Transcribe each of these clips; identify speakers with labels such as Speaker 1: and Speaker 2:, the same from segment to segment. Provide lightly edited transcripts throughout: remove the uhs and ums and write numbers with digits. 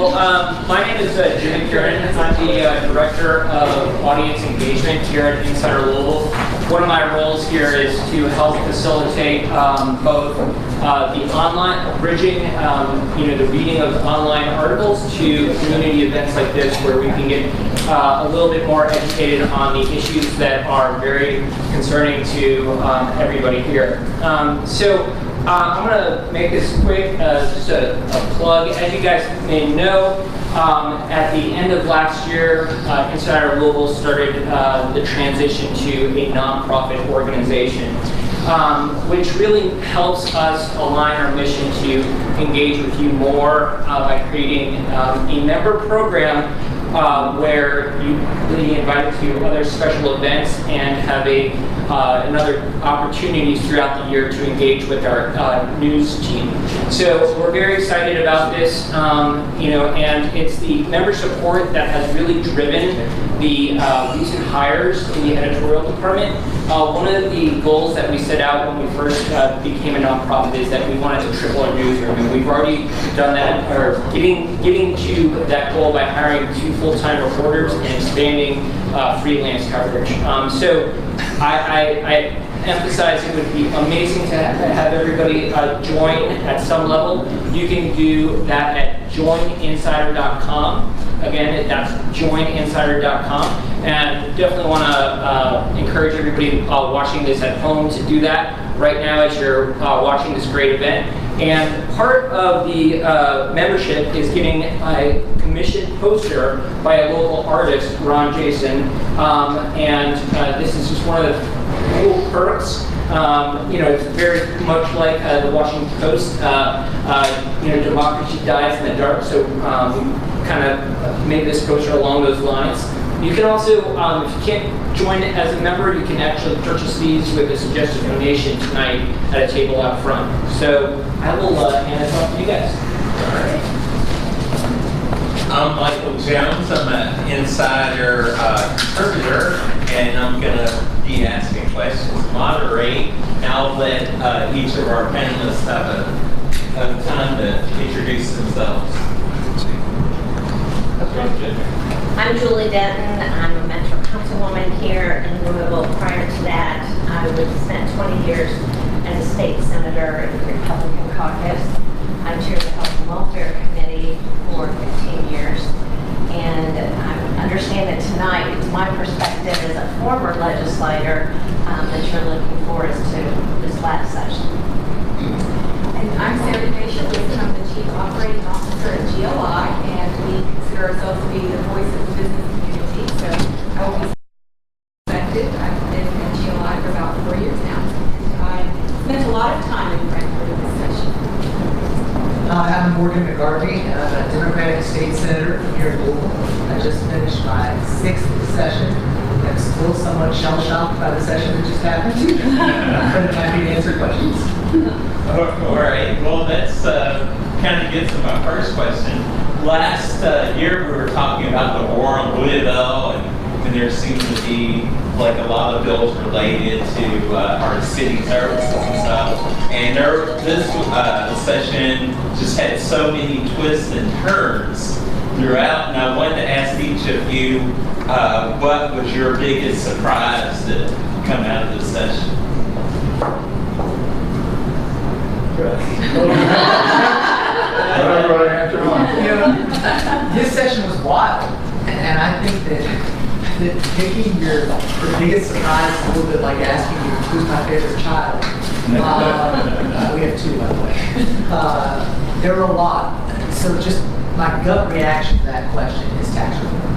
Speaker 1: My name is Jimmy Kieran. I'm the Director of Audience Engagement here at Insider Louisville. One of my roles here is to help facilitate both the online bridging, the reading of online articles to community events like this, where we can get a little bit more educated on the issues that are very concerning to everybody here. I'm going to make this quick, just a plug. As you guys may know, at the end of last year, Insider Louisville started the transition to a nonprofit organization, which really helps us align our mission to engage with you more by creating a member program where you will be invited to other special events and have another opportunities throughout the year to engage with our news team. So we're very excited about this, and it's the member support that has really driven the recent hires in the editorial department. One of the goals that we set out when we first became a nonprofit is that we wanted to triple our newsroom, and we've already done that, or getting to that goal by hiring 2 full-time reporters and expanding freelance coverage. So I emphasize it would be amazing to have everybody join at some level. You can do that at joininsider.com. Again, that's joininsider.com. And definitely want to encourage everybody watching this at home to do that right now as you're watching this great event. And part of the membership is getting a commissioned poster by a local artist, Ron Jason. This is just one of the cool perks. It's very much like the Washington Post. Democracy dies in the dark. So we kind of made this poster along those lines. You can also, if you can't join as a member, you can actually purchase these with a suggested donation tonight at a table out front. So I will hand it off to you guys.
Speaker 2: All right. I'm Michael Jones. I'm an insider contributor, and I'm going to be asking questions, moderate, and I'll let each of our panelists have time to introduce themselves.
Speaker 3: I'm Julie Denton. I'm a Metro Councilwoman here in Louisville. Prior to that, I spent 20 years as a state senator in the Republican caucus. I chaired the Health and Welfare Committee for 15 years. And I understand that tonight, it's my perspective as a former legislator that you're looking forward to this last session.
Speaker 4: And I'm Sarah Bishop. I'm the Chief Operating Officer at GLI, and we consider ourselves to be the voice of the business community. So I will be effective. I've been at GLI for about 4 years now. I spent a lot of time in Frankfurt in this session.
Speaker 5: I'm Morgan McGarvey. I'm a Democratic State Senator from here in Louisville. I just finished my 6th session. I'm still somewhat shell-shocked by the session that just happened. But I'm happy to answer questions.
Speaker 2: All right. Well, that's kind of gets to my first question. Last year, we were talking about the war on Louisville, and there seemed to be like a lot of bills related to our city services and stuff. And this session just had so many twists and turns throughout. And I wanted to ask each of you, what was your biggest surprise that come out of this session?
Speaker 5: This session was wild, and I think that picking the biggest surprise is a little bit like asking you who's my favorite child. We have 2, by the way. There were a lot. So just my gut reaction to that question is tax reform.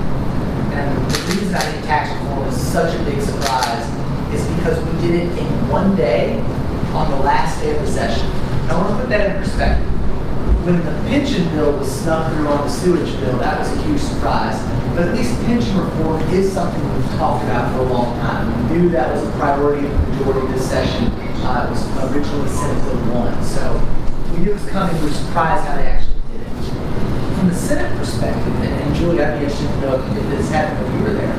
Speaker 5: And the reason I think tax reform was such a big surprise is because we did it in one day on the last day of the session. I want to put that in perspective. When the pension bill was snuck through on the sewage bill, that was a huge surprise. But at least pension reform is something we've talked about for a long time. We knew that was a priority of the majority of this session. It was originally Senate Bill 1. So we knew it was coming. We were surprised how they actually did it. From the Senate perspective, and Julie, I'd be interested to know if this happened when you were there.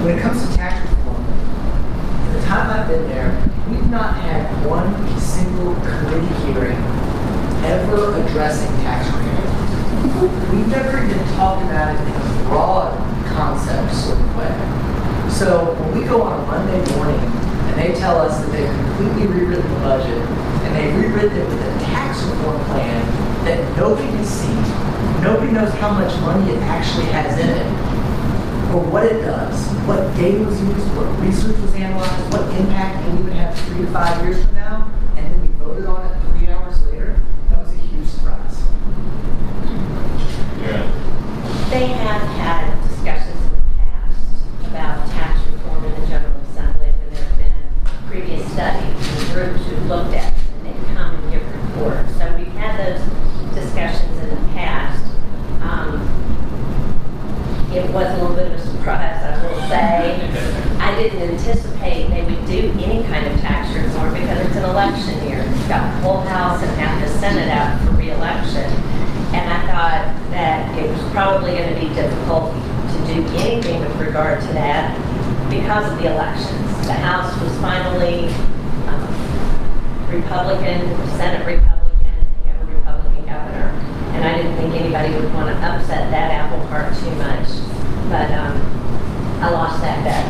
Speaker 5: When it comes to tax reform, in the time I've been there, we've not had one single committee hearing ever addressing tax reform. we've never even talked about it in a broad concept sort of way. So when we go on a Monday morning and they tell us that they've completely rewritten the budget and they've rewritten it with a tax reform plan that nobody has seen, nobody knows how much money it actually has in it, or what it does, what data was used, what research was analyzed, what impact it would have 3 to 5 years from now, and then we voted on it 3 hours later, that was a huge surprise.
Speaker 2: Yeah.
Speaker 3: They have had discussions in the past about tax reform in the General Assembly, and there have been previous studies and groups who looked at it, and they've come and give reports. So we've had those discussions in the past. It was a little bit of a surprise, I will say. I didn't anticipate they would do any kind of tax reform because it's an election year. It's got the whole House and half the Senate out for re-election. And I thought that it was probably going to be difficult to do anything with regard to that because of the elections. The House was finally Republican, Senate Republican, and you have a Republican governor. And I didn't think anybody would want to upset that apple cart too much, but I lost that bet.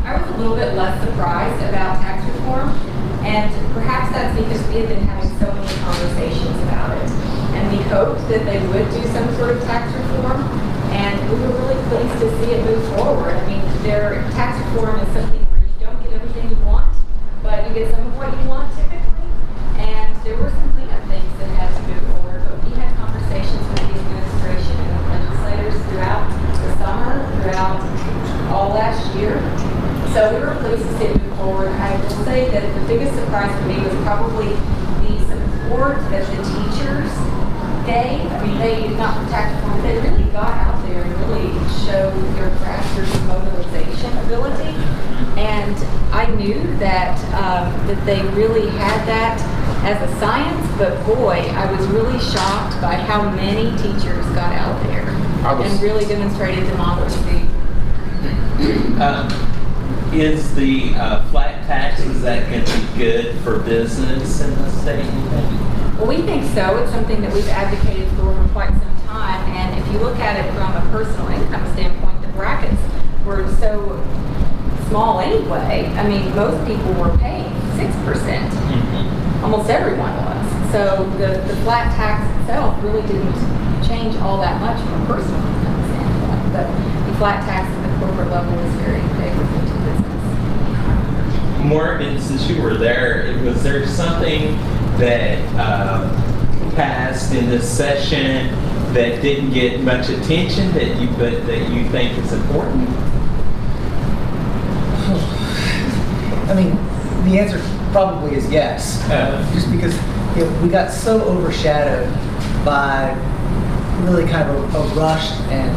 Speaker 4: I was a little bit less surprised about tax reform, and perhaps that's because we had been having so many conversations about it. And we hoped that they would do some sort of tax reform, and we were really pleased to see it move forward. I mean, their tax reform is something where you don't get everything you want, but you get some of what you want typically. And there were some cleanup things that had to move forward, but we had conversations with the administration and the legislators throughout the summer, throughout all last year. So we were pleased to see it move forward. I will say that the biggest surprise for me was probably the support that the teachers gave. I mean, they, not for tax reform, they really got out there and really showed their grassroots mobilization ability. And I knew that that they really had that as a science, but boy, I was really shocked by how many teachers got out there and really demonstrated democracy.
Speaker 2: Is the flat tax, is that going to be good for business in the state?
Speaker 4: Well, we think so. It's something that we've advocated for quite some time. And if you look at it from a personal income standpoint, the brackets were so small anyway. I mean, most people were paying 6%. Mm-hmm. Almost everyone was. So the flat tax itself really didn't change all that much from a personal income standpoint. But the flat tax at the corporate level is very favorable to business.
Speaker 2: Morgan, since you were there, was there something that passed in this session that didn't get much attention that you think is important?
Speaker 5: I mean, the answer probably is yes. Just because we got so overshadowed by really kind of a rushed and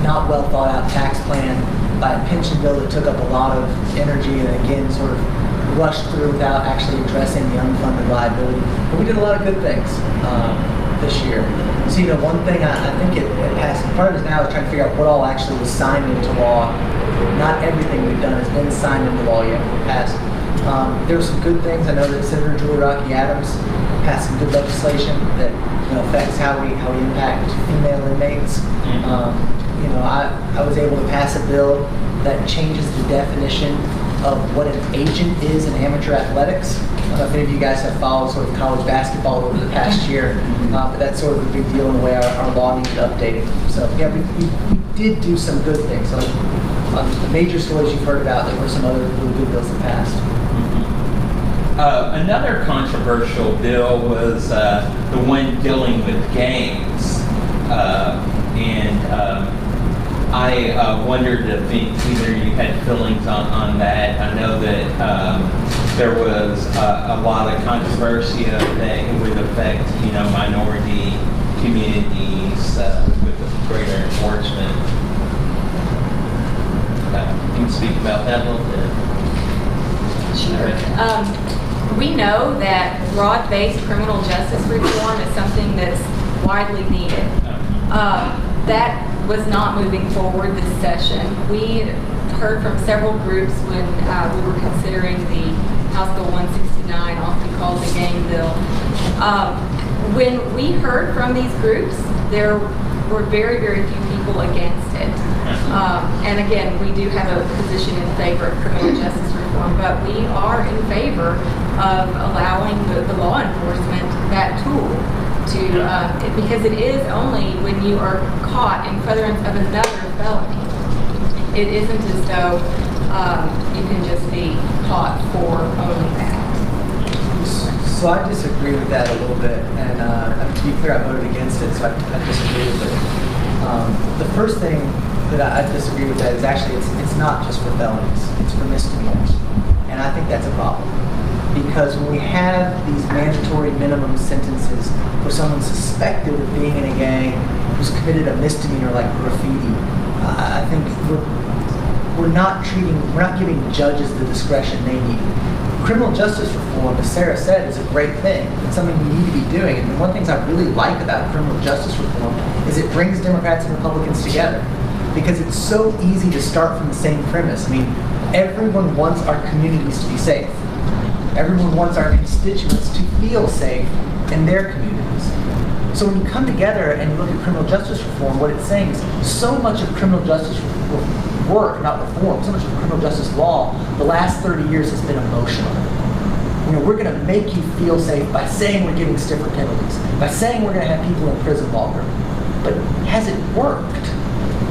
Speaker 5: not well thought out tax plan, by a pension bill that took up a lot of energy and again sort of rushed through without actually addressing the unfunded liability. But we did a lot of good things this year. So one thing I think it passed, part of it now is trying to figure out what all actually was signed into law. Not everything we've done has been signed into law yet in the past. There were some good things. I know that Senator Julie Rocky Adams passed some good legislation that affects how we impact female inmates. I was able to pass a bill that changes the definition of what an agent is in amateur athletics. I don't know if any of you guys have followed sort of college basketball over the past year, but that's sort of a big deal in the way our law needed updating. So yeah, we did do some good things. So the major stories you've heard about, there were some other really good bills that passed.
Speaker 2: Another controversial bill was the one dealing with games. I wondered if either you had feelings on that. I know that there was a lot of controversy that it would affect, minority communities with the greater enforcement. Can you speak about that a little bit?
Speaker 4: Sure. We know that broad-based criminal justice reform is something that's widely needed. That was not moving forward this session. We heard from several groups when we were considering the House Bill 169, often called the game bill. When we heard from these groups, there were very, very few people against it. And again, we do have a position in favor of criminal justice reform, but we are in favor of allowing the law enforcement that tool to, because it is only when you are caught in furtherance of another felony. It isn't as though you can just be caught for only that.
Speaker 5: So I disagree with that a little bit, and to be clear, I voted against it, so I disagree with it. The first thing that I disagree with that is actually it's not just for felonies, it's for misdemeanors. And I think that's a problem. Because when we have these mandatory minimum sentences for someone suspected of being in a gang who's committed a misdemeanor like graffiti, I think we're not giving judges the discretion they need. Criminal justice reform, as Sarah said, is a great thing. It's something we need to be doing. And one of the things I really like about criminal justice reform is it brings Democrats and Republicans together. Because it's so easy to start from the same premise. I mean, everyone wants our communities to be safe. Everyone wants our constituents to feel safe in their communities. So when you come together and you look at criminal justice reform, what it's saying is so much of criminal justice work, not reform, so much of criminal justice law, the last 30 years has been emotional. You know, we're going to make you feel safe by saying we're giving stiffer penalties, by saying we're going to have people in prison longer. But has it worked?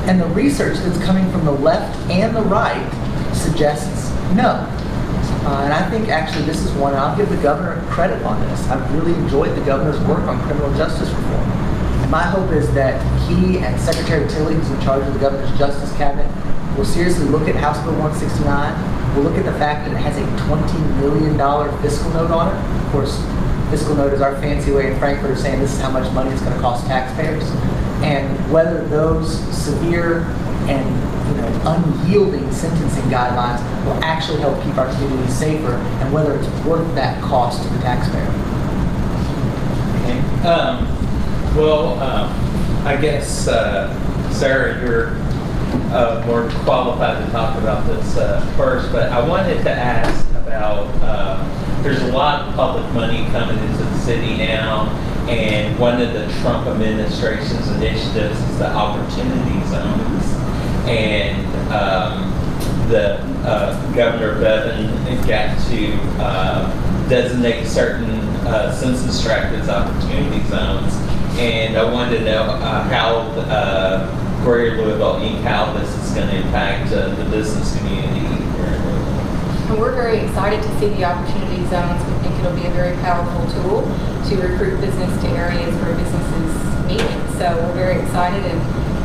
Speaker 5: And the research that's coming from the left and the right suggests no. And I think actually this is one, and I'll give the governor credit on this. I've really enjoyed the governor's work on criminal justice reform. And my hope is that he and Secretary Tilley, who's in charge of the governor's justice cabinet, will seriously look at House Bill 169. We'll look at the fact that it has a $20 million fiscal note on it. Of course, fiscal note is our fancy way in Frankfurt of saying this is how much money it's going to cost taxpayers. And whether those severe and unyielding sentencing guidelines will actually help keep our communities safer, and whether it's worth that cost to the taxpayer.
Speaker 2: I guess, Sarah, you're more qualified to talk about this first, but I wanted to ask about, there's a lot of public money coming into the city now, and one of the Trump administration's initiatives is the Opportunity Zones. And the Governor Bevin got to designate certain census tracts as opportunity zones. And I wanted to know how Greater Louisville Inc., how this is going to impact the business community.
Speaker 4: And we're very excited to see the opportunity zones. We think it'll be a very powerful tool to recruit business to areas where businesses meet. So we're very excited,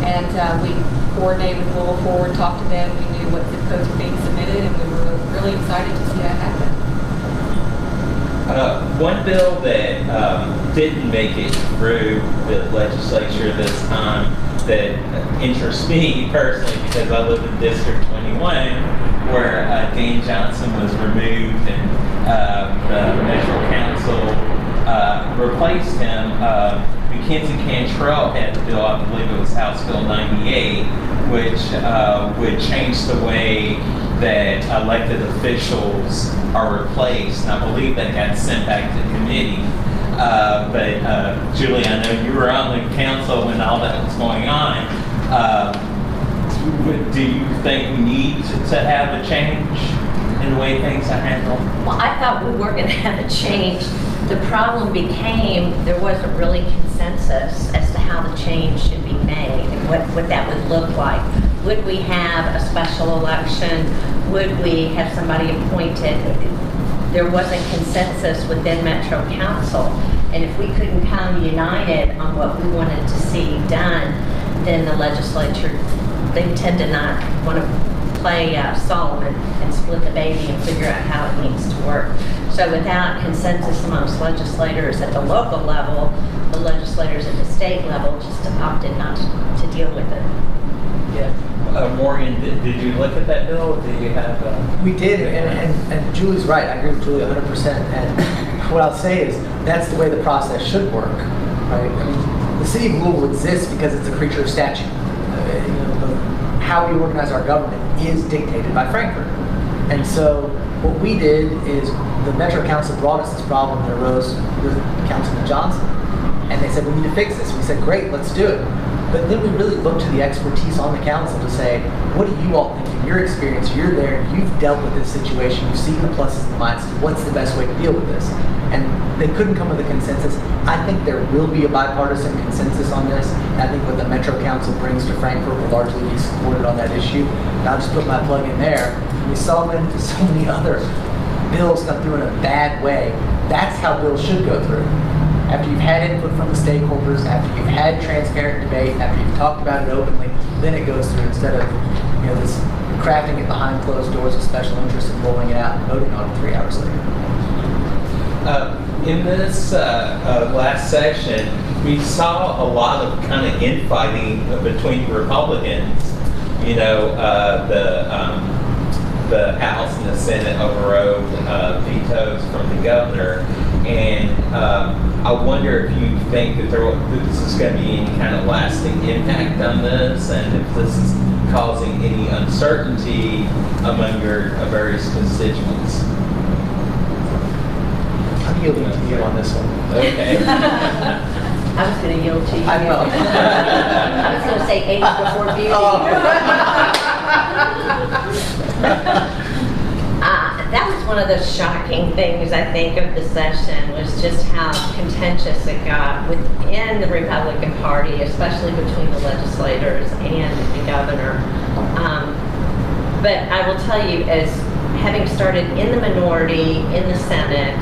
Speaker 4: and we coordinated with Louisville Forward, talked to them. We knew what zip codes were being submitted, and we were really excited to see that happen.
Speaker 2: One bill that didn't make it through the legislature this time that interests me personally, because I live in District 21, where Dan Johnson was removed and the Metro Council replaced him. Mackenzie Cantrell had the bill, I believe it was House Bill 98, which would change the way that elected officials are replaced. And I believe that got sent back to committee. But Julie, I know you were on the council when all that was going on. Do you think we need to have a change in the way things are handled?
Speaker 3: Well, I thought we were going to have a change. The problem became there wasn't really consensus as to how the change should be made and what that would look like. Would we have a special election? Would we have somebody appointed? There wasn't consensus within Metro Council. And if we couldn't come united on what we wanted to see done, then the legislature, they tend to not want to play Solomon and split the baby and figure out how it needs to work. So without consensus amongst legislators at the local level, the legislators at the state level just opted not to deal with it.
Speaker 2: Yeah. Morgan, did you look at that bill? Did you have?
Speaker 5: We did, and Julie's right. I agree with Julie 100%. And what I'll say is that's the way the process should work, right? I mean, the city of Louisville exists because it's a creature of statute. How we organize our government is dictated by Frankfurt. And so what we did is the Metro Council brought us this problem that arose with Councilman Johnson. And they said, we need to fix this. We said, great, let's do it. But then we really looked to the expertise on the council to say, what do you all think? In your experience, you're there, you've dealt with this situation, you've seen the pluses and the minuses, what's the best way to deal with this? And they couldn't come with a consensus. I think there will be a bipartisan consensus on this. I think what the Metro Council brings to Frankfurt will largely be supported on that issue. And I'll just put my plug in there. We saw them into so many other bills come through in a bad way. That's how bills should go through. After you've had input from the stakeholders, after you've had transparent debate, after you've talked about it openly, then it goes through instead of this crafting it behind closed doors with special interest and rolling it out and voting on it 3 hours later.
Speaker 2: In this last session, we saw a lot of kind of infighting between Republicans. The House and the Senate overrode vetoes from the governor, and I wonder if you think that this is going to be any kind of lasting impact on this, and if this is causing any uncertainty among your various constituents.
Speaker 5: I'm yielding to you on this one.
Speaker 2: Okay.
Speaker 3: I was going to yield to you.
Speaker 5: I know.
Speaker 3: I was going to say age before beauty. That was one of the shocking things, I think, of the session, was just how contentious it got within the Republican Party, especially between the legislators and the governor. But I will tell you, as having started in the minority in the Senate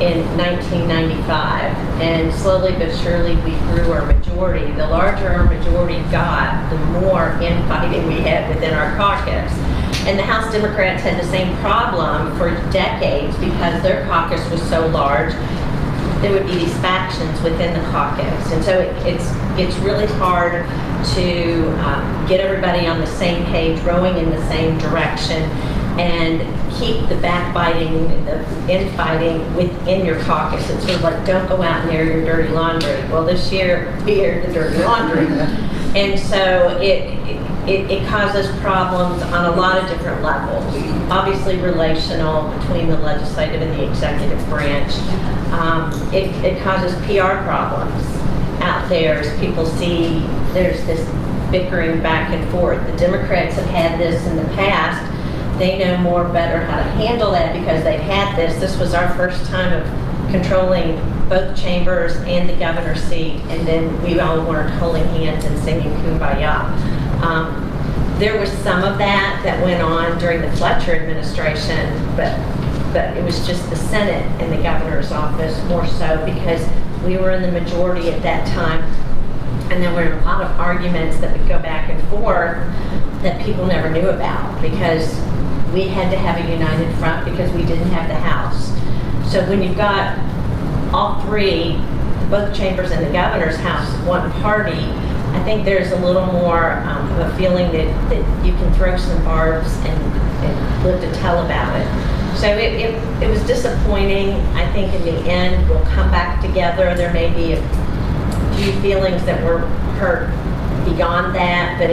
Speaker 3: in 1995, and slowly but surely we grew our majority. The larger our majority got, the more infighting we had within our caucus. And the House Democrats had the same problem for decades because their caucus was so large. There would be these factions within the caucus. And so it's really hard to get everybody on the same page, rowing in the same direction, and keep the backbiting and the infighting within your caucus. It's sort of like, don't go out and air your dirty laundry. Well, this year, we aired the dirty laundry. And so it causes problems on a lot of different levels. Obviously relational between the legislative and the executive branch. It causes PR problems out there as people see there's this bickering back and forth. The Democrats have had this in the past. They know better how to handle that because they've had this. This was our first time of controlling both chambers and the governor's seat, and then we all weren't holding hands and singing Kumbaya. There was some of that went on during the Fletcher administration, but it was just the Senate and the governor's office more so because we were in the majority at that time, and there were a lot of arguments that would go back and forth that people never knew about because we had to have a united front because we didn't have the House. So when you've got all three, both chambers and the governor's house, one party, I think there's a little more of a feeling that you can throw some barbs and live to tell about it. So it was disappointing. I think in the end we'll come back together. There may be a few feelings that were hurt beyond that, but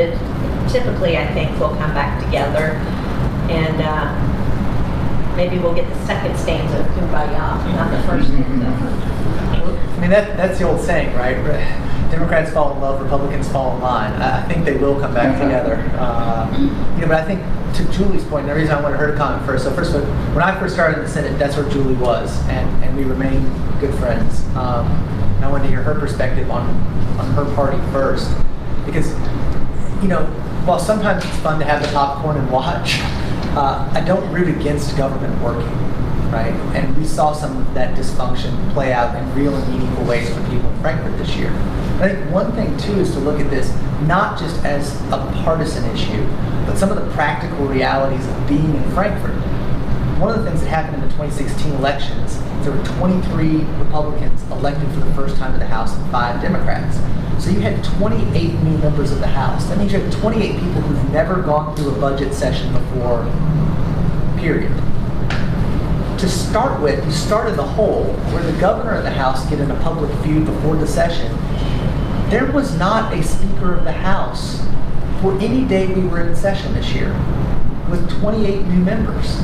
Speaker 3: typically I think we'll come back together, and maybe we'll get the second stanza of Kumbaya, not the first stanza.
Speaker 5: I mean, that's the old saying, right? Democrats fall in love, Republicans fall in line. I think they will come back together. But I think to Julie's point, the reason I wanted her to comment first. So first of all, when I first started in the Senate, that's where Julie was, and we remain good friends. And I wanted to hear her perspective on her party first, because while sometimes it's fun to have the popcorn and watch, I don't root against government working. Right? And we saw some of that dysfunction play out in real and meaningful ways for people in Frankfurt this year. I think one thing, too, is to look at this not just as a partisan issue, but some of the practical realities of being in Frankfurt. One of the things that happened in the 2016 elections, there were 23 Republicans elected for the first time to the House and 5 Democrats. So you had 28 new members of the House. That means you have 28 people who've never gone through a budget session before, period. To start with, you started the hole where the governor of the House get in a public feud before the session. There was not a Speaker of the House for any day we were in session this year with 28 new members.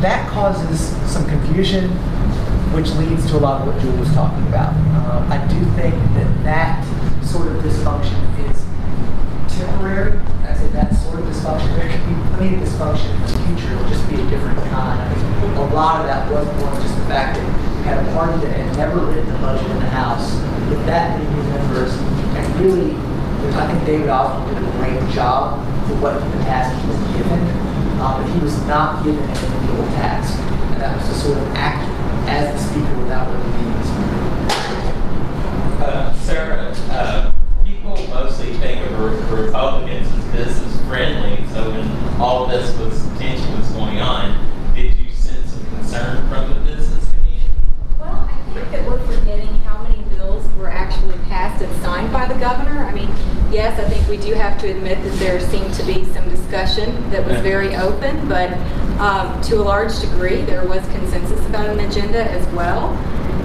Speaker 5: That causes some confusion. which leads to a lot of what Jewel was talking about. I do think that sort of dysfunction is temporary. I say that sort of dysfunction. There could be plenty of dysfunction in the future. It'll just be a different kind. I think a lot of that was more just the fact that we had a party that had never written a budget in the House with that many new members, and really, I think David Oswald did a great job for what in the past he was given, but he was not given an individual task, and that was to sort of act as the speaker without really being the speaker.
Speaker 2: Sarah, people mostly think of Republicans as business friendly. So when all of this tension was going on, did you sense some concern from the business community?
Speaker 4: Well, I think that we're forgetting how many bills were actually passed and signed by the governor. I mean, yes, I think we do have to admit that there seemed to be some discussion that was very open, but to a large degree, there was consensus about an agenda as well.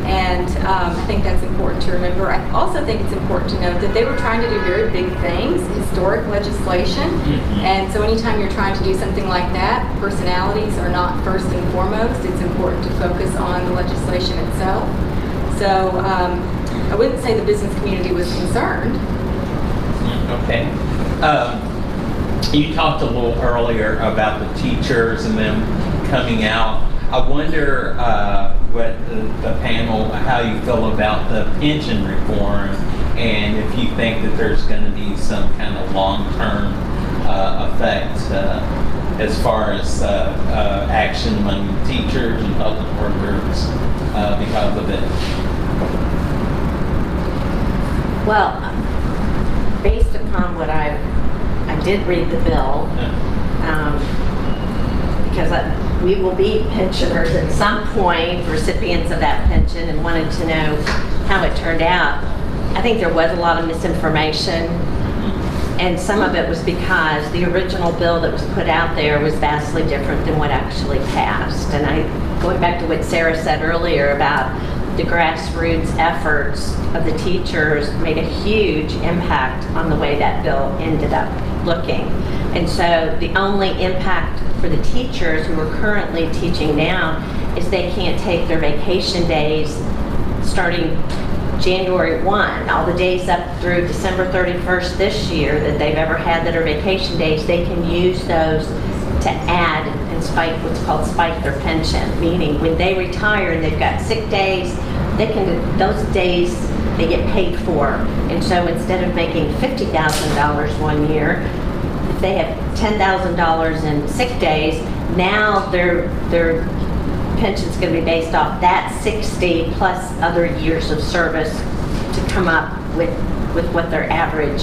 Speaker 4: And I think that's important to remember. I also think it's important to note that they were trying to do very big things, historic legislation. And so anytime you're trying to do something like that, personalities are not first and foremost. It's important to focus on the legislation itself. So I wouldn't say the business community was concerned.
Speaker 2: Okay. You talked a little earlier about the teachers and them coming out. I wonder what the panel, how you feel about the pension reform, and if you think that there's going to be some kind of long-term effect as far as action among teachers and public workers because of it.
Speaker 3: Well, based upon what I did read the bill, because we will be pensioners at some point, recipients of that pension, and wanted to know how it turned out. I think there was a lot of misinformation, and some of it was because the original bill that was put out there was vastly different than what actually passed. And going back to what Sarah said earlier about the grassroots efforts of the teachers made a huge impact on the way that bill ended up looking. And so the only impact for the teachers who are currently teaching now is they can't take their vacation days starting January 1. All the days up through December 31st this year that they've ever had that are vacation days, they can use those to add and spike what's called spike their pension, meaning when they retire and they've got sick days, they can, those days they get paid for. And so instead of making $50,000 one year, if they have $10,000 in sick days, now their pension's going to be based off that 60 plus other years of service to come up with what their average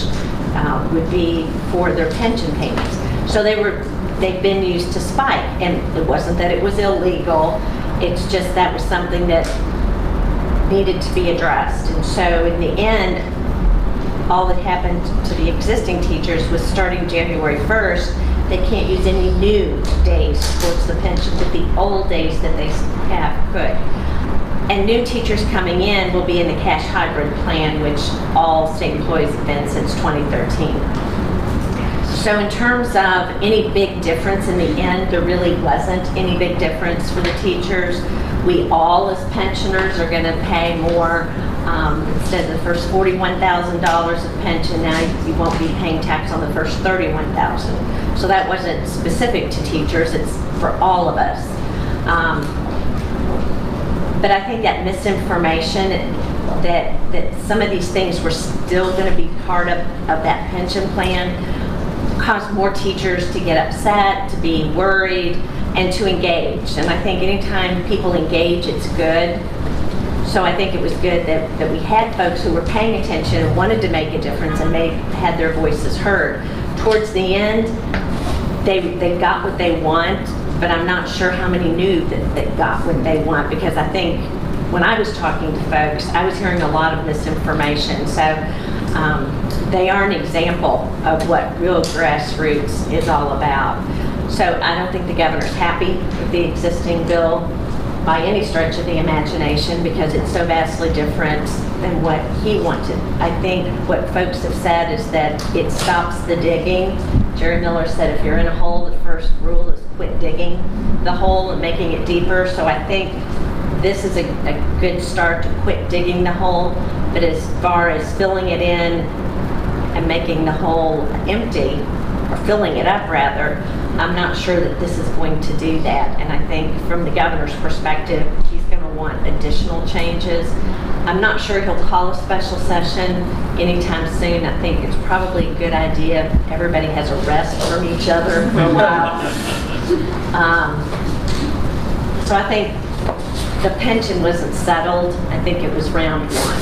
Speaker 3: would be for their pension payments. So they've been used to spike, and it wasn't that it was illegal, it's just that was something that needed to be addressed. And so in the end, all that happened to the existing teachers was starting January 1st, they can't use any new days towards the pension, but the old days that they have could. And new teachers coming in will be in the cash hybrid plan, which all state employees have been since 2013. So in terms of any big difference in the end, there really wasn't any big difference for the teachers. We all as pensioners are going to pay more. Instead of the first $41,000 of pension, now you won't be paying tax on the first $31,000. So that wasn't specific to teachers, it's for all of us. But I think that misinformation, that some of these things were still going to be part of that pension plan, caused more teachers to get upset, to be worried, and to engage. And I think anytime people engage, it's good. So I think it was good that we had folks who were paying attention and wanted to make a difference and had their voices heard. Towards the end, they got what they want, but I'm not sure how many knew that they got what they want, because I think when I was talking to folks, I was hearing a lot of misinformation. So they are an example of what real grassroots is all about. So I don't think the governor's happy with the existing bill by any stretch of the imagination, because it's so vastly different than what he wanted. I think what folks have said is that it stops the digging. Jerry Miller said if you're in a hole, the first rule is quit digging the hole and making it deeper. So I think this is a good start to quit digging the hole, but as far as filling it in and making the hole empty, or filling it up rather, I'm not sure that this is going to do that. And I think from the governor's perspective, he's going to want additional changes. I'm not sure he'll call a special session anytime soon. I think it's probably a good idea if everybody has a rest from each other for a while. So I think the pension wasn't settled. I think it was round one.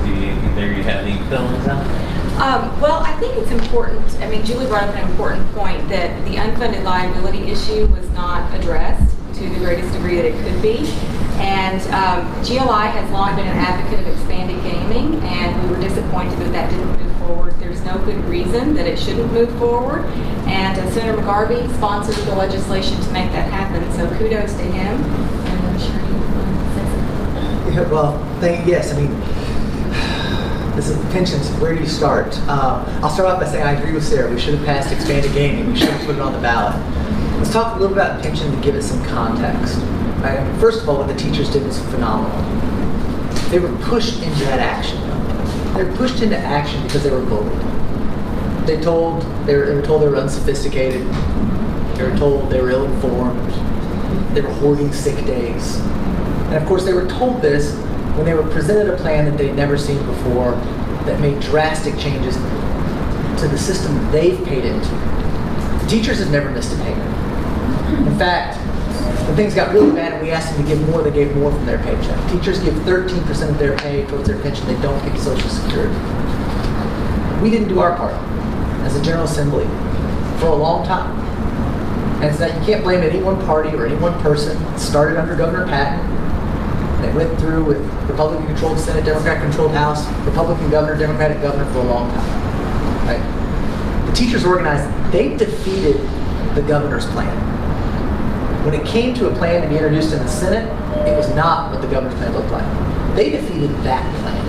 Speaker 2: Do you, either you have any feelings on that?
Speaker 4: Well, I think it's important, I mean, Julie brought up an important point that the unfunded liability issue was not addressed to the greatest degree that it could be. And GLI has long been an advocate of expanded gaming, and we were disappointed that that didn't move forward. There's no good reason that it shouldn't move forward. And Senator McGarvey sponsored the legislation to make that happen, so kudos to him. And I'm sure he will say something.
Speaker 5: Yeah, well, yes, I mean, this is pensions. Where do you start? I'll start off by saying I agree with Sarah. We should have passed expanded gaming. We should have put it on the ballot. Let's talk a little about pension to give it some context. Right? First of all, what the teachers did was phenomenal. They were pushed into that action. They were pushed into action because they were bullied. They were told they were unsophisticated. They were told they were ill-informed. They were hoarding sick days. And of course, they were told this when they were presented a plan that they'd never seen before that made drastic changes to the system they've paid into. Teachers have never missed a payment. In fact, when things got really bad and we asked them to give more, they gave more from their paycheck. Teachers give 13% of their pay towards their pension. They don't get Social Security. We didn't do our part as a General Assembly for a long time. And it's that you can't blame any one party or any one person. It started under Governor Patton. They went through with Republican-controlled Senate, Democrat-controlled House, Republican governor, Democratic governor for a long time. Right? The teachers organized. They defeated the governor's plan. When it came to a plan to be introduced in the Senate, it was not what the governor's plan looked like. They defeated that plan.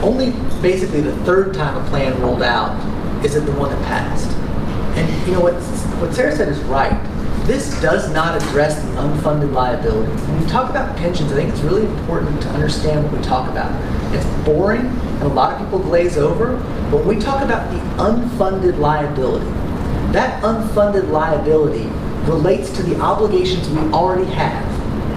Speaker 5: Only basically the third time a plan rolled out is it the one that passed. And you know what Sarah said is right. This does not address the unfunded liability. When we talk about pensions, I think it's really important to understand what we talk about. It's boring, and a lot of people glaze over, but when we talk about the unfunded liability, that unfunded liability relates to the obligations we already have.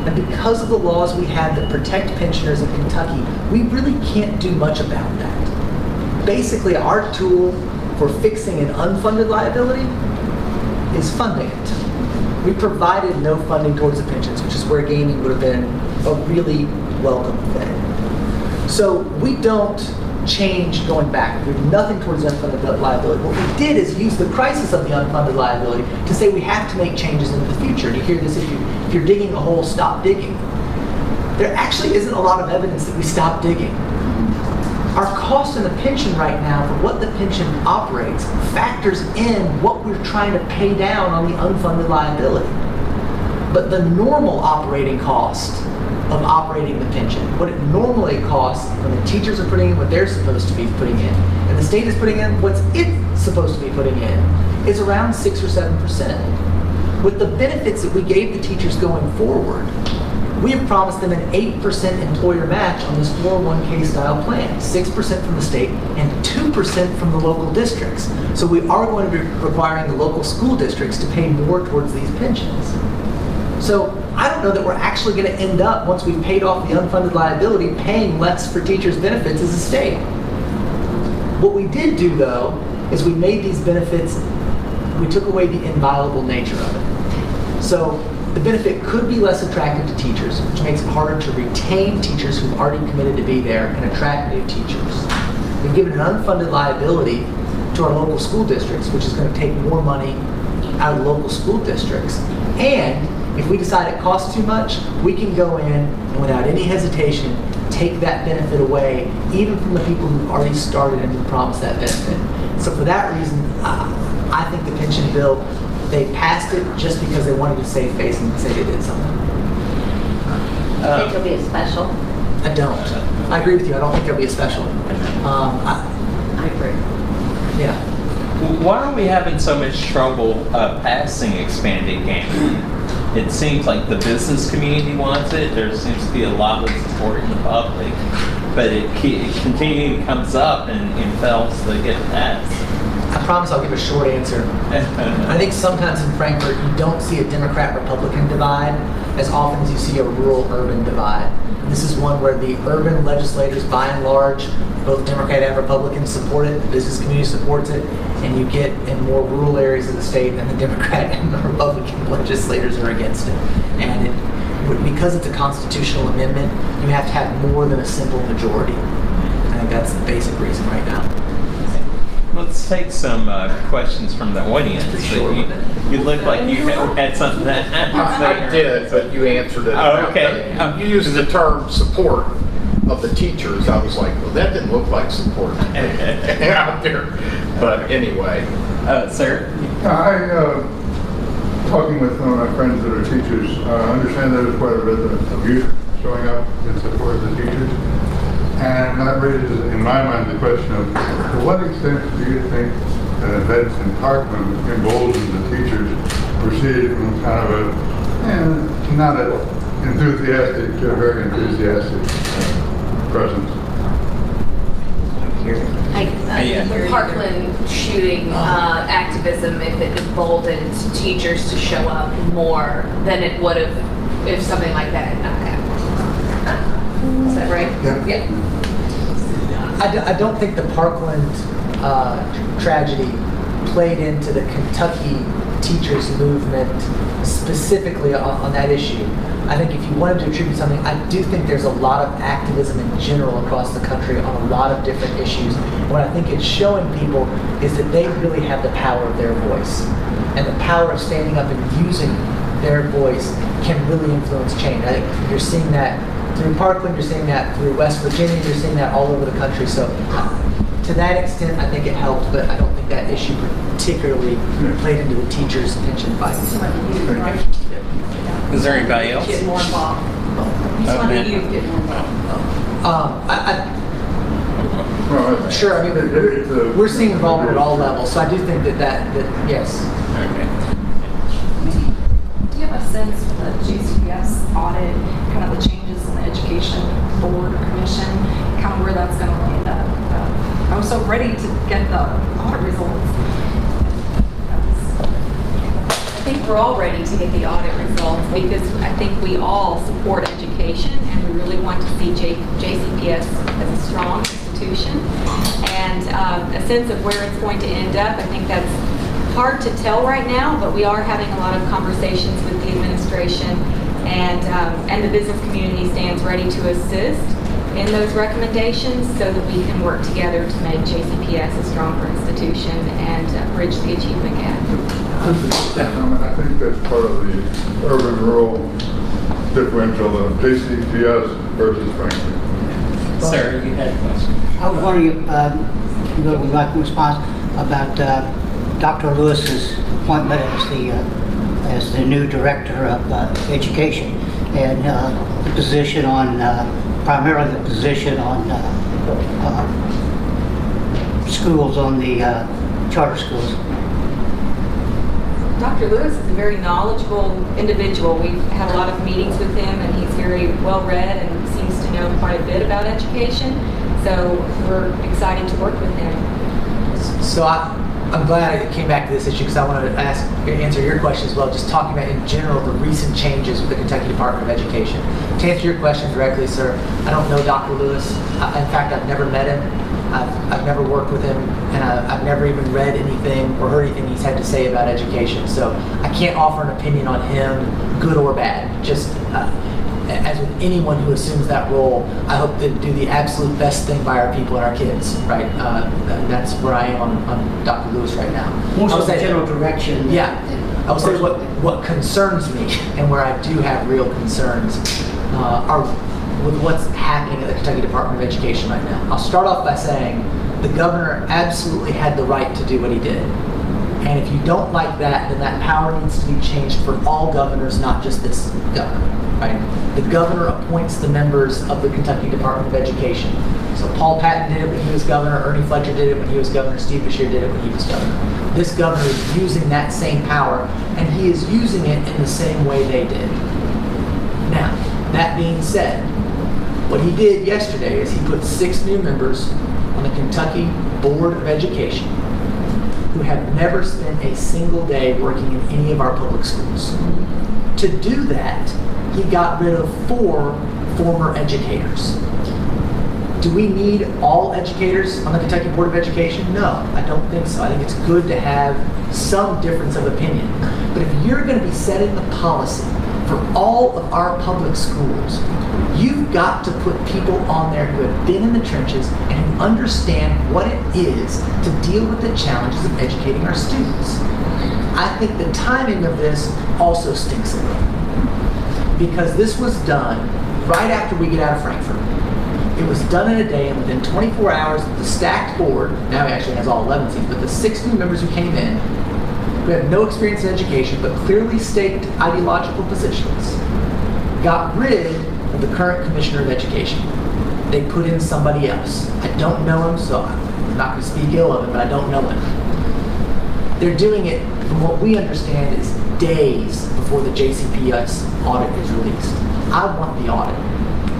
Speaker 5: And because of the laws we have that protect pensioners in Kentucky, we really can't do much about that. Basically, our tool for fixing an unfunded liability is funding it. We provided no funding towards the pensions, which is where gaming would have been a really welcome thing. So we don't change going back. We do nothing towards the unfunded liability. What we did is use the crisis of the unfunded liability to say we have to make changes into the future. And you hear this, if you're digging a hole, stop digging. There actually isn't a lot of evidence that we stop digging. Our cost in the pension right now for what the pension operates factors in what we're trying to pay down on the unfunded liability. But the normal operating cost of operating the pension, what it normally costs when the teachers are putting in what they're supposed to be putting in, and the state is putting in what's it's supposed to be putting in, is around 6 or 7%. With the benefits that we gave the teachers going forward, we have promised them an 8% employer match on this 401k style plan, 6% from the state and 2% from the local districts. So we are going to be requiring the local school districts to pay more towards these pensions. So I don't know that we're actually going to end up, once we've paid off the unfunded liability, paying less for teachers' benefits as a state. What we did do, though, is we made these benefits, we took away the inviolable nature of it. So the benefit could be less attractive to teachers, which makes it harder to retain teachers who've already committed to be there and attract new teachers. We've given an unfunded liability to our local school districts, which is going to take more money out of the local school districts. And if we decide it costs too much, we can go in and without any hesitation take that benefit away, even from the people who've already started and who promised that benefit. So for that reason, I think the pension bill, they passed it just because they wanted to save face and say they did something.
Speaker 3: I think it'll be a special.
Speaker 5: I don't. I agree with you. I don't think there'll be a special.
Speaker 3: I agree.
Speaker 5: Yeah.
Speaker 2: Why are we having so much trouble passing expanded game? It seems like the business community wants it. There seems to be a lot of support in the public, but it continually comes up and fails to get passed.
Speaker 5: I promise I'll give a short answer. I think sometimes in Frankfurt you don't see a Democrat-Republican divide as often as you see a rural-urban divide. And this is one where the urban legislators, by and large, both Democrat and Republican, support it. The business community supports it, and you get in more rural areas of the state, and the Democrat and the Republican legislators are against it. And because it's a constitutional amendment, you have to have more than a simple majority. I think that's the basic reason right now.
Speaker 2: Let's take some questions from the audience.
Speaker 5: Sure.
Speaker 2: You look like you had something that
Speaker 6: I did, but you answered it.
Speaker 2: Oh, okay.
Speaker 6: You used the term support of the teachers. I was like, well, that didn't look like support out there. But anyway.
Speaker 2: Sir?
Speaker 7: Talking with some of my friends that are teachers, I understand there's quite a bit of youth showing up in support of the teachers. And that raises, in my mind, the question of, to what extent do you think that events in Parkland embolden the teachers proceed from kind of a, not an enthusiastic to a very enthusiastic presence?
Speaker 8: The Parkland shooting activism, if it emboldened teachers to show up more than it would have if something like that had not happened. Is that right?
Speaker 7: Yeah.
Speaker 5: I don't think the Parkland tragedy played into the Kentucky teachers movement specifically on that issue. I think if you wanted to attribute something, I do think there's a lot of activism in general across the country on a lot of different issues. What I think it's showing people is that they really have the power of their voice. And the power of standing up and using their voice can really influence change. I think you're seeing that through Parkland, you're seeing that through West Virginia, you're seeing that all over the country. So to that extent, I think it helped, but I don't think that issue particularly played into the teachers' pension fight.
Speaker 2: Is there anybody else?
Speaker 8: Get more involved. Just want the youth get more involved.
Speaker 5: Sure, I mean, we're seeing involvement at all levels, so I do think that yes.
Speaker 2: Okay.
Speaker 4: Do you have a sense of the GCPS audit, kind of the changes in the education board or commission, kind of where that's going to land up? I was so ready to get the audit results.
Speaker 9: I think we're all ready to get the audit results because I think we all support education and we really want to see JCPS as a strong institution and a sense of where it's going to end up. I think that's hard to tell right now, but we are having a lot of conversations with the administration and the business community stands ready to assist in those recommendations so that we can work together to make JCPS a stronger institution and bridge the achievement gap.
Speaker 7: I think that's part of the urban-rural differential of JCPS versus Franklin.
Speaker 2: Sir, you had a question.
Speaker 10: I was wondering if you would like a response about Dr. Lewis's appointment as the new director of education and the position on primarily the position on schools on the charter schools.
Speaker 9: Dr. Lewis is a very knowledgeable individual. We've had a lot of meetings with him and he's very well read and seems to know quite a bit about education. So we're excited to work with him.
Speaker 5: So I'm glad I came back to this issue because I wanted to answer your question as well, just talking about in general the recent changes with the Kentucky Department of Education. To answer your question directly, sir, I don't know Dr. Lewis. In fact, I've never met him. I've never worked with him, and I've never even read anything or heard anything he's had to say about education. So I can't offer an opinion on him, good or bad. Just as with anyone who assumes that role, I hope to do the absolute best thing by our people and our kids, right? That's where I am on Dr. Lewis right now.
Speaker 10: Most of the general direction.
Speaker 5: Yeah. I would say what concerns me and where I do have real concerns are with what's happening at the Kentucky Department of Education right now. I'll start off by saying the governor absolutely had the right to do what he did. And if you don't like that, then that power needs to be changed for all governors, not just this governor. right? The governor appoints the members of the Kentucky Department of Education. So Paul Patton did it when he was governor, Ernie Fletcher did it when he was governor, Steve Beshear did it when he was governor. This governor is using that same power, and he is using it in the same way they did. Now, that being said, what he did yesterday is he put 6 new members on the Kentucky Board of Education who have never spent a single day working in any of our public schools. To do that, he got rid of 4 former educators. Do we need all educators on the Kentucky Board of Education? No, I don't think so. I think it's good to have some difference of opinion. But if you're going to be setting the policy for all of our public schools, you've got to put people on there who have been in the trenches and who understand what it is to deal with the challenges of educating our students. I think the timing of this also stinks a little, because this was done right after we get out of Frankfurt. It was done in a day, and within 24 hours, the stacked board, now he actually has all 11 seats, but the 6 new members who came in, who had no experience in education, but clearly staked ideological positions, got rid of the current commissioner of education. They put in somebody else. I don't know him, so I'm not going to speak ill of him, but I don't know him. They're doing it, from what we understand, is days before the JCPS audit is released. I want the audit.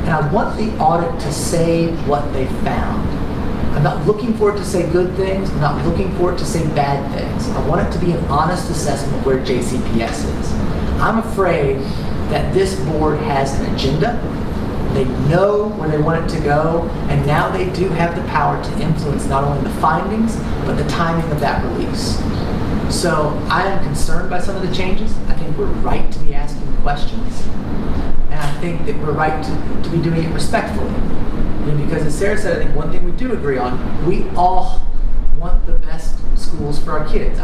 Speaker 5: And I want the audit to say what they found. I'm not looking for it to say good things. I'm not looking for it to say bad things. I want it to be an honest assessment of where JCPS is. I'm afraid that this board has an agenda. They know where they want it to go, and now they do have the power to influence not only the findings, but the timing of that release. So I am concerned by some of the changes. I think we're right to be asking questions. And I think that we're right to be doing it respectfully. Because as Sarah said, I think one thing we do agree on, we all want the best schools for our kids.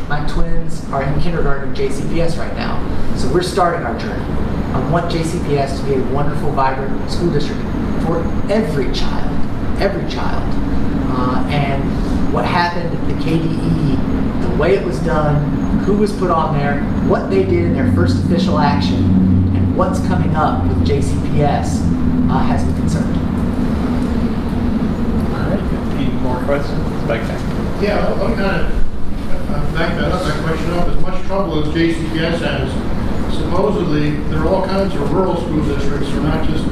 Speaker 5: My twins are in kindergarten in JCPS right now. So we're starting our journey. I want JCPS to be a wonderful, vibrant school district for every child. Every child. And what happened at the KDE, the way it was done, who was put on there, what they did in their first official action, what's coming up with JCPS has me concerned.
Speaker 2: All right, any more questions? Back there.
Speaker 11: Yeah, I'll kind of back that up, that question up. As much trouble as JCPS has, supposedly there are all kinds of rural school districts who are not just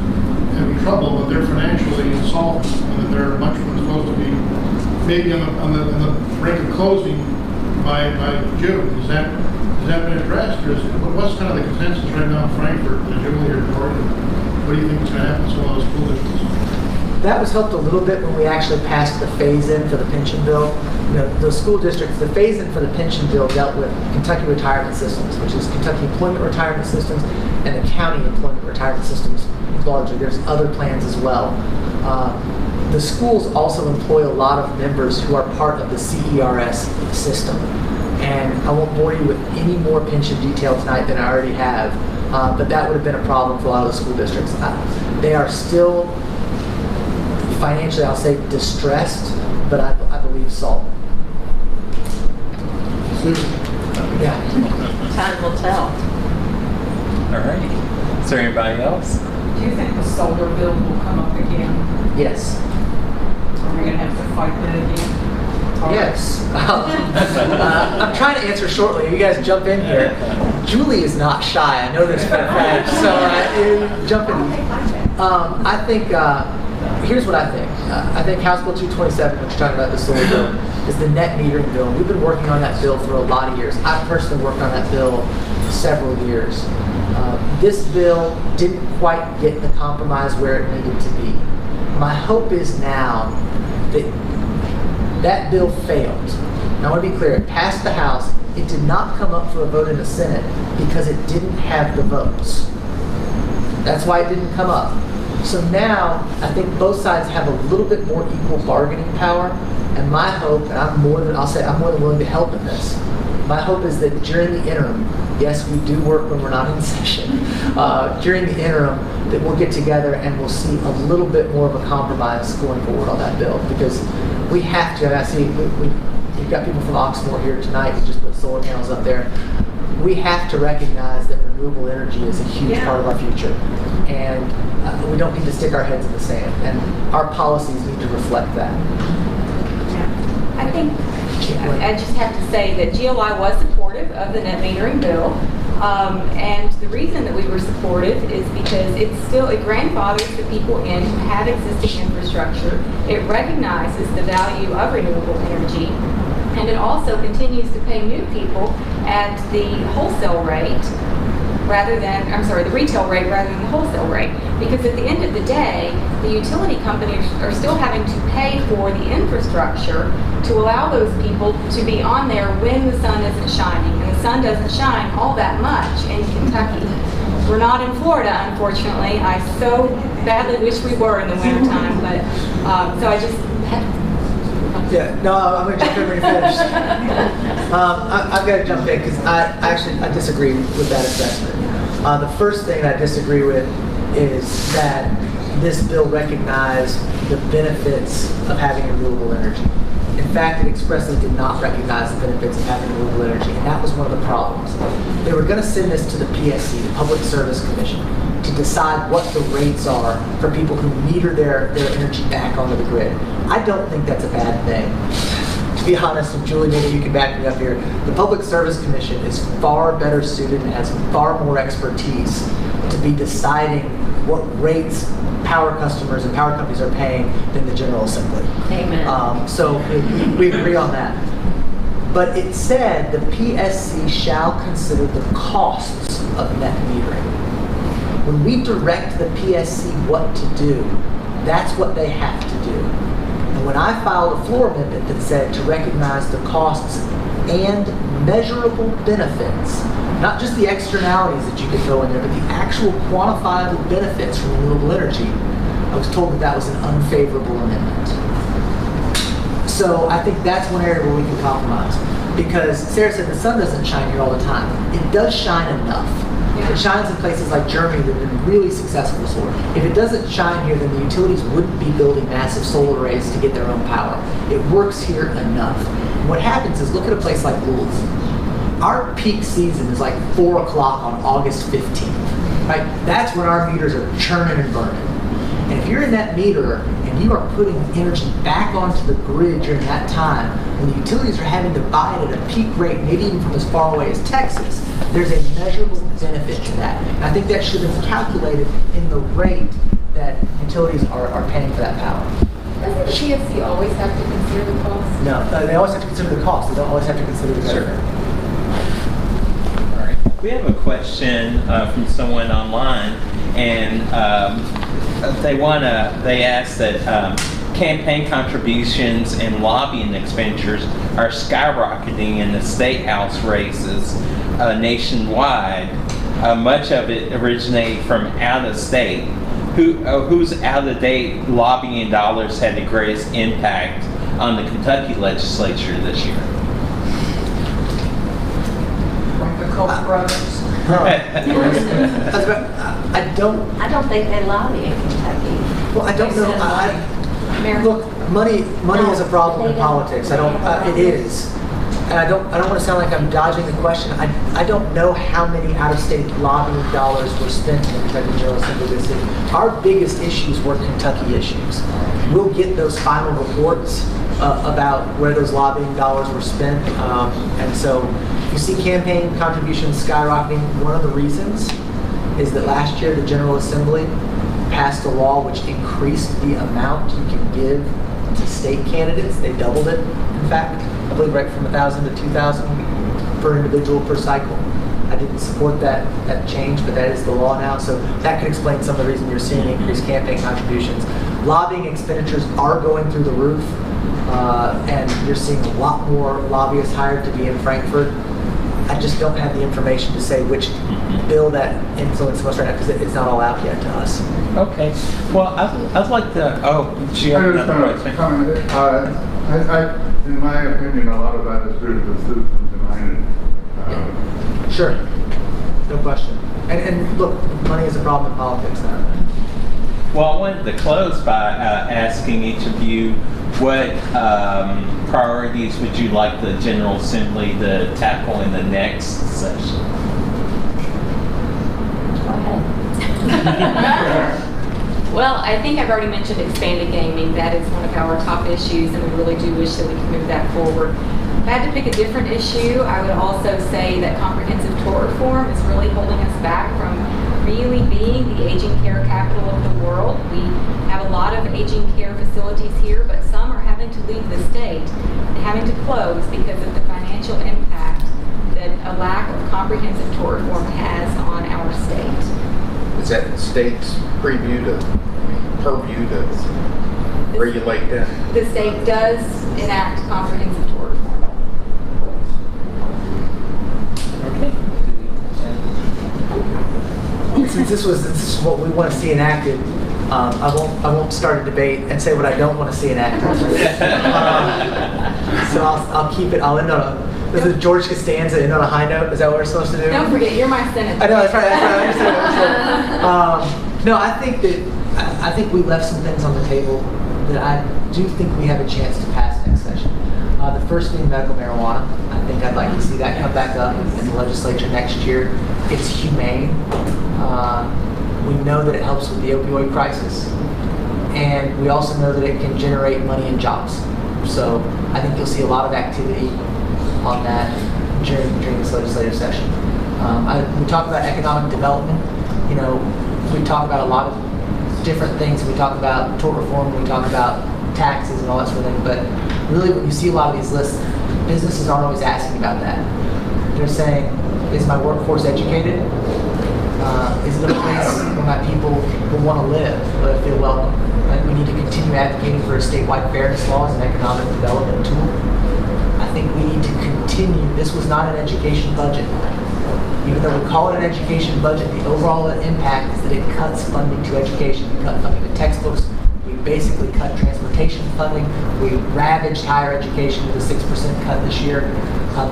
Speaker 11: having trouble, but they're financially insolvent, and that they're much more supposed to be maybe on the brink of closing by June. Has that been addressed? Or what's kind of the consensus right now in Frankfurt, Julie or Jordan? What do you think is going to happen to some of those school districts?
Speaker 5: That was helped a little bit when we actually passed the phase-in for the pension bill. You know, the school districts, the phase-in for the pension bill dealt with Kentucky Retirement Systems, which is Kentucky Employment Retirement Systems and the county employment retirement systems largely. There's other plans as well. The schools also employ a lot of members who are part of the CERS system. And I won't bore you with any more pension detail tonight than I already have, but that would have been a problem for a lot of the school districts. They are still financially, I'll say, distressed, but I believe solvent. Yeah.
Speaker 3: Time will tell.
Speaker 2: All right. Is there anybody else?
Speaker 12: Do you think the solar bill will come up again?
Speaker 5: Yes.
Speaker 12: Are we going to have to fight that again?
Speaker 5: Yes. I'm trying to answer shortly. You guys jump in here. Julie is not shy. I know this for a fact. So jump in. I think, here's what I think. I think House Bill 227, which you're talking about, the solar bill, is the net metering bill. We've been working on that bill for a lot of years. I've personally worked on that bill for several years. This bill didn't quite get the compromise where it needed to be. My hope is now that bill failed. Now, I want to be clear, it passed the House. It did not come up for a vote in the Senate because it didn't have the votes. That's why it didn't come up. So now, I think both sides have a little bit more equal bargaining power, and my hope, and I'm more than willing to help in this. My hope is that during the interim, yes, we do work when we're not in session, during the interim, that we'll get together and we'll see a little bit more of a compromise going forward on that bill, because we have to. I see we've got people from Oxmoor here tonight who just put solar panels up there. we have to recognize that renewable energy is a huge part of our future. And we don't need to stick our heads in the sand. And our policies need to reflect that.
Speaker 9: I think I just have to say that GLI was supportive of the net metering bill. And the reason that we were supportive is because it grandfathers the people in who have existing infrastructure. It recognizes the value of renewable energy. And it also continues to pay new people at the wholesale rate the retail rate rather than the wholesale rate. Because at the end of the day, the utility companies are still having to pay for the infrastructure to allow those people to be on there when the sun isn't shining. And the sun doesn't shine all that much in Kentucky. We're not in Florida, unfortunately. I so badly wish we were in the wintertime, but so I just
Speaker 5: Yeah, no, I'm going to jump in when you finish. I've got to jump in because I disagree with that assessment. The first thing I disagree with is that this bill recognized the benefits of having renewable energy. In fact, it expressly did not recognize the benefits of having renewable energy, and that was one of the problems. They were going to send this to the PSC, the Public Service Commission, to decide what the rates are for people who meter their energy back onto the grid. I don't think that's a bad thing. To be honest, and Julie, maybe you can back me up here, the Public Service Commission is far better suited and has far more expertise to be deciding what rates power customers and power companies are paying than the General Assembly.
Speaker 3: Amen.
Speaker 5: So we agree on that. But it said the PSC shall consider the costs of net metering. When we direct the PSC what to do, that's what they have to do. And when I filed a floor amendment that said to recognize the costs and measurable benefits, not just the externalities that you could throw in there, but the actual quantifiable benefits from renewable energy, I was told that that was an unfavorable amendment. So I think that's one area where we can compromise. Because Sarah said the sun doesn't shine here all the time. It does shine enough. It shines in places like Germany that have been really successful with solar. If it doesn't shine here, then the utilities wouldn't be building massive solar arrays to get their own power. It works here enough. And what happens is, look at a place like Goulds. Our peak season is like 4 o'clock on August 15th. Right? That's when our meters are churning and burning. And if you're in that meter and you are putting energy back onto the grid during that time, when the utilities are having to buy it at a peak rate, maybe even from as far away as Texas, there's a measurable benefit to that. And I think that should have been calculated in the rate that utilities are paying for that power.
Speaker 4: Doesn't the PSC always have to consider the cost?
Speaker 5: No, they always have to consider the cost. They don't always have to consider the benefit.
Speaker 2: All right. We have a question from someone online, and they ask that campaign contributions and lobbying expenditures are skyrocketing in the state house races nationwide. Much of it originating from out of state. Whose out-of-date lobbying dollars had the greatest impact on the Kentucky legislature this year?
Speaker 12: Like the Koch brothers.
Speaker 5: I don't
Speaker 3: think they lobby in Kentucky.
Speaker 5: Well, I don't know. Look, money is a problem in politics. It is. And I don't want to sound like I'm dodging the question. I don't know how many out-of-state lobbying dollars were spent in the Kentucky General Assembly this year. Our biggest issues were Kentucky issues. We'll get those final reports about where those lobbying dollars were spent. And so you see campaign contributions skyrocketing. One of the reasons is that last year the General Assembly passed a law which increased the amount you can give to state candidates. They doubled it, in fact. I believe right from 1,000 to 2,000 per individual per cycle. I didn't support that change, but that is the law now. So that could explain some of the reason you're seeing increased campaign contributions. Lobbying expenditures are going through the roof, and you're seeing a lot more lobbyists hired to be in Frankfurt. I just don't have the information to say which bill that influenced most right now because it's not all out yet to us.
Speaker 2: Okay. Well, I'd like to. Oh, she had another question.
Speaker 7: In my opinion, a lot of that is due to the citizens behind it.
Speaker 5: Sure. No question. And look, money is a problem in politics now.
Speaker 2: Well, I wanted to close by asking each of you what priorities would you like the General Assembly to tackle in the next session?
Speaker 9: Well, I think I've already mentioned expanded gaming. That is one of our top issues, and we really do wish that we could move that forward. If I had to pick a different issue, I would also say that comprehensive tort reform is really holding us back from really being the aging care capital of the world. We have a lot of aging care facilities here, but some are having to leave the state and having to close because of the financial impact that a lack of comprehensive tort reform has on our state.
Speaker 6: Is that the state's purview to regulate that?
Speaker 9: The state does enact comprehensive tort reform.
Speaker 5: Since this is what we want to see enacted, I won't start a debate and say what I don't want to see enacted. So I'll keep it. I'll end on a. This is George Costanza end on a high note. Is that what we're supposed to do?
Speaker 9: Don't forget, you're my senator.
Speaker 5: I know that's right. That's right. No, I think we left some things on the table that I do think we have a chance to pass next session. The first being medical marijuana. I think I'd like to see that come back up in the legislature next year. It's humane. We know that it helps with the opioid crisis, and we also know that it can generate money and jobs. So I think you'll see a lot of activity on that during this legislative session. We talk about economic development. You know, we talk about a lot of different things. We talk about tort reform. We talk about taxes and all that sort of thing. But really, when you see a lot of these lists, businesses aren't always asking about that. They're saying, "Is my workforce educated? Is it a place where my people will want to live, where they feel welcome?" Like, we need to continue advocating for a statewide fairness law as an economic development tool. I think we need to continue. This was not an education budget. Even though we call it an education budget, the overall impact is that it cuts funding to education. We cut funding to textbooks. We basically cut transportation funding. We ravaged higher education with a 6% cut this year.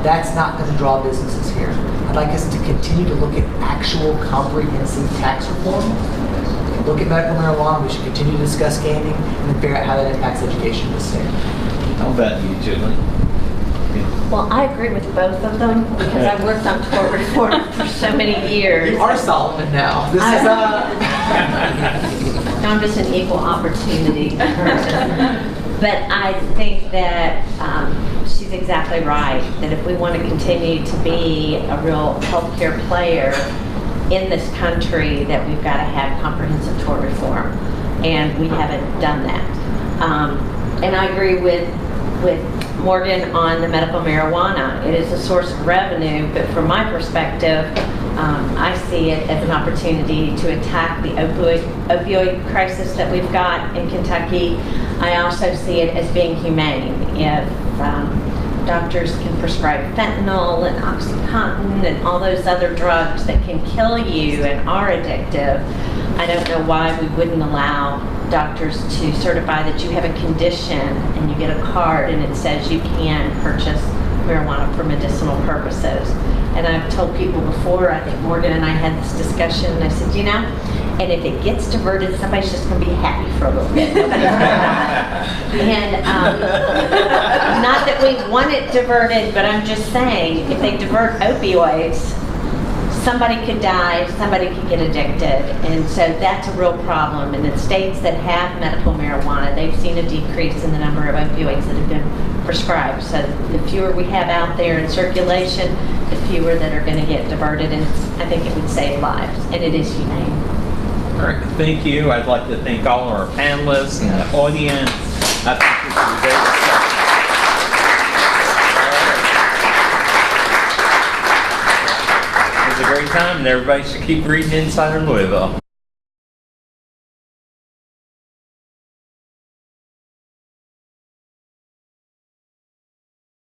Speaker 5: That's not going to draw businesses here. I'd like us to continue to look at actual comprehensive tax reform. Look at medical marijuana. We should continue to discuss gaming and then figure out how that impacts education in the state.
Speaker 2: How about you, Julie?
Speaker 3: Well, I agree with both of them because I've worked on tort reform for so many years.
Speaker 5: You are Solomon now. This is
Speaker 3: I'm just an equal opportunity person. But I think that she's exactly right, that if we want to continue to be a real healthcare player in this country, that we've got to have comprehensive tort reform. And we haven't done that. And I agree with Morgan on the medical marijuana. It is a source of revenue, but from my perspective, I see it as an opportunity to attack the opioid crisis that we've got in Kentucky. I also see it as being humane. If doctors can prescribe fentanyl and OxyContin and all those other drugs that can kill you and are addictive, I don't know why we wouldn't allow doctors to certify that you have a condition and you get a card and it says you can purchase marijuana for medicinal purposes. And I've told people before, I think Morgan and I had this discussion, and I said, you know, and if it gets diverted, somebody's just going to be happy for a little bit. And not that we want it diverted, but I'm just saying, if they divert opioids, somebody could die, somebody could get addicted, and so that's a real problem. And in states that have medical marijuana, they've seen a decrease in the number of opioids that have been prescribed. So the fewer we have out there in circulation, the fewer that are going to get diverted, and I think it would save lives, and it is humane.
Speaker 2: All right, thank you. I'd like to thank all our panelists and the audience. I think this is a great discussion. It was a great time, and everybody should keep reading Insider Louisville.